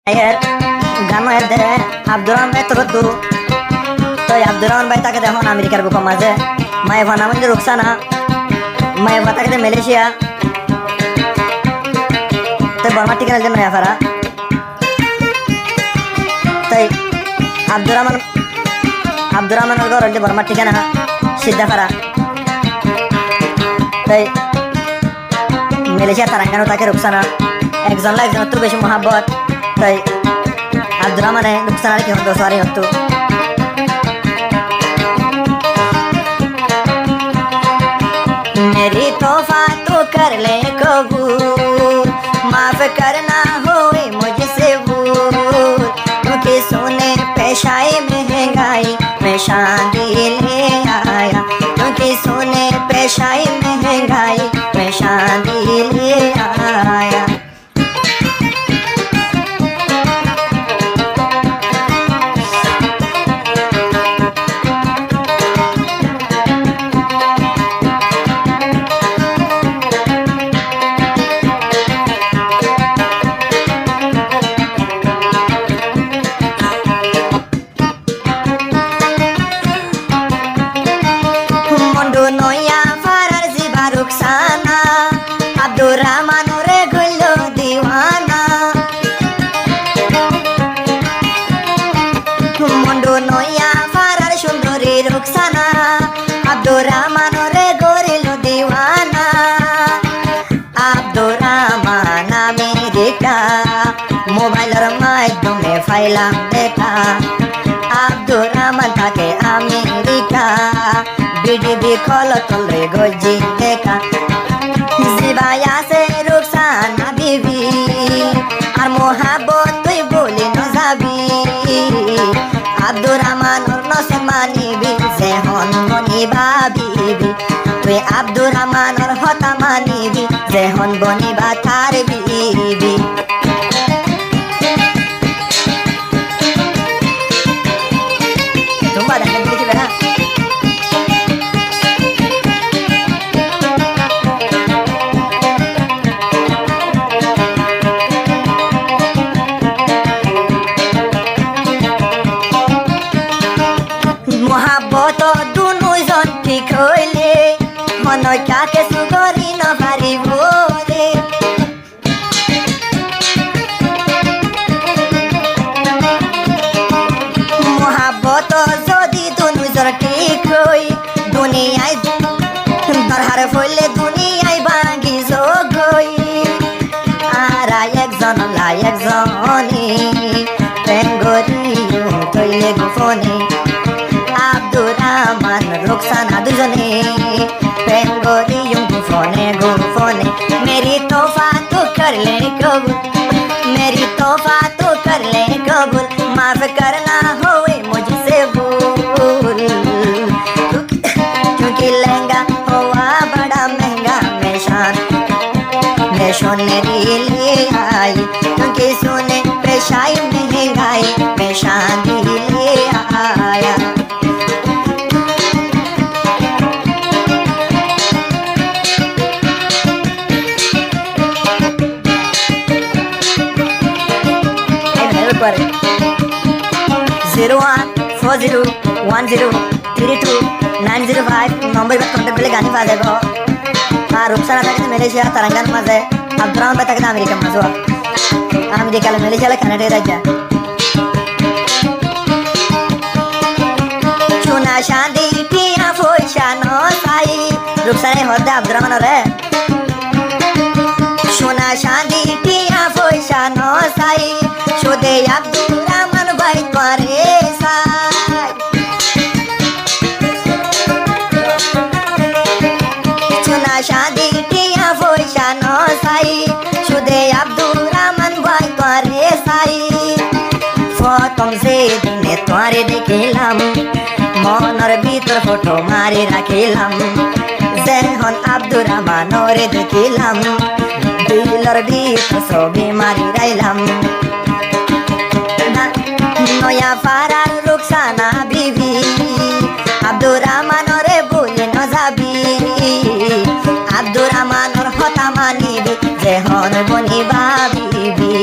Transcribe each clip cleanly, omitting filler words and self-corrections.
এর গান এর দে আব্দুর রহমান ভাই তোর তো আব্দুর রহমান ভাই তাকে দেখুন আমেরিকার বুক মাঝে মায়ে ভানা মানে রুকসানা মায়ে ভা তাকে মালয়েশিয়া তাই বর্মা টিকার জন্য নয়াফারা তাই আব্দুর রহমান ঘর হচ্ছে বর্মার ঠিকানা সিদ্ধাফারা তাই মালয়েশিয়া তারাঙ্গানো তাকে রুকসানা একজন লা একজন তো বেশি মহাব্বত তাই আব্দুর রহমানে রুকসানার কি হতো সরি হতো मेरी तोहफा तो कर ले कबूल माफ करना होए मुझसे भूल क्योंकि सोने पेशाई महंगाई मैं शादी ले आया क्योंकि सोने पेशाई महंगाई मैं शादी ले आया আব্দুর রহমান রে গইল দিওয়ানা মন্ডু নইয়া ফারার সুন্দরী রুকসানা আব্দুর রহমান রে গরিল দিওয়ানা আব্দুর রহমান আমেরিকা মোবাইলের মাধ্যমে ফাইলাম দেখা আব্দুর রহমান থাকে আমেরিকা বিডিবি কল তলে গজি দেখা জিবায়া সে রুকসানা বিবি আর মোহাব্বত তুই বলি ন যাবি আব্দুর রহমান নসে মানিবি যে হন বনিবা বিবি তুই আব্দুর রহমানের হতা মানিবি যে হন বনিবা তার বিবি তোমরা দেখে দেখবে না মোহাব্বত দুনুজন ঠিক হইলে মন কাকে সুগরি ন পারিব রে মোহাব্বত যদি দুনুজন ঠিক হই দুনিয়ায় দরহার ফইলে দুনিয়ায় ভাঙি যোগ হই আর একজন লা একজনে প্রেম গরিও তৈলে গোপনে আব্দুর রহমান রুকসানা দুজনে প্রেম গরিও গোপনে मेरी तोहफा तो कर ले कबूल मेरी तोहफा तो कर ले कबूल माफ करना होए मुझसे भूल क्योंकि लहंगा हुआ बड़ा महंगा मैं सोने लिए आई क्योंकि सोने पेशाई महंगाई मैं शादी ले आया पर 0140103295 নম্বর কন্টাক্ট করলে গানি পাওয়া যাবে আর রুকসানা থাকে মালয়েশিয়া তারাঙ্গান মাঝে আব্দুর রহমান ভাই থাকে আমেরিকার মাঝে আমেরিকা মালয়েশিয়া কানাডা রাজ্য সোনা শাদি টিয়া পয়সা নসাই রুকসানা হদে আব্দুর রহমান রে সোনা শাদি টিয়া পয়সা নসাই সুদে আব্দুর রহমান ভাই করে সাই সোনা শাদি টিয়া পয়সা নসাই সুদে আব্দুর রহমান ভাই করে সাই প্রথম যেদিনে তোরে দেখিলাম মনের ভিতর ফটো মারি রাখিলাম যেহন আব্দুর রহমানরে দেখিলাম দিলর ভিতর ছবি মারি রাইলাম নয়া ফারার রুকসানা বিবি আব্দুর রহমানরে বলি ন যাবি আব্দুর রহমানর হতা মানিবি যে হন বনিবা বিবি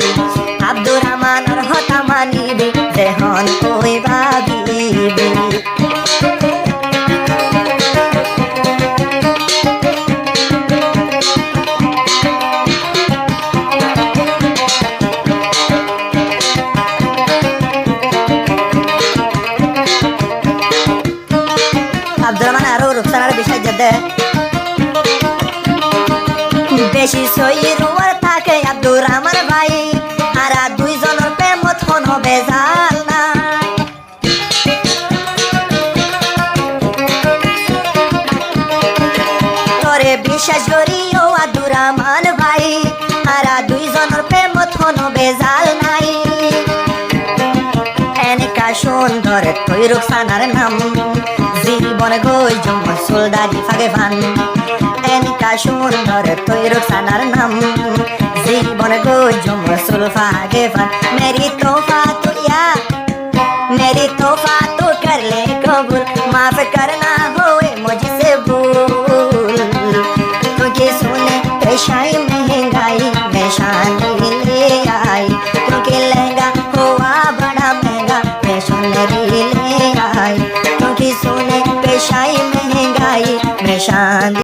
আব্দুর রহমান মনৰ হতা মানিবি দেহন কৈ ভাবিবি আব্দুর রহমান আরো রুকসানার বিষয় যেতে বেশি সইরুয়ার থাকে আব্দুর রহমান ভাই আর দুইজনের প্রেমত হন বেজাল না তোরে বিশ্বাস করি ও আব্দুর রহমান ভাই আর দুইজনের প্রেমত হন বেজাল নাই এনেকা সুন্দর তুই রুকসানার নাম জীবন গই জমা সোলদারি ফাগে ফান এনেকা সুন্দর তুই রুকসানার নাম জীবন গই জমা সোল ফাগে ফান মেরি তোফা तो कर ले कबूल माफ करना होए मुझसे भूल तुझे सुने पेशाई महंगाई मैं शादी ले आई क्योंकि लहंगा हुआ बड़ा महंगा मैं सुन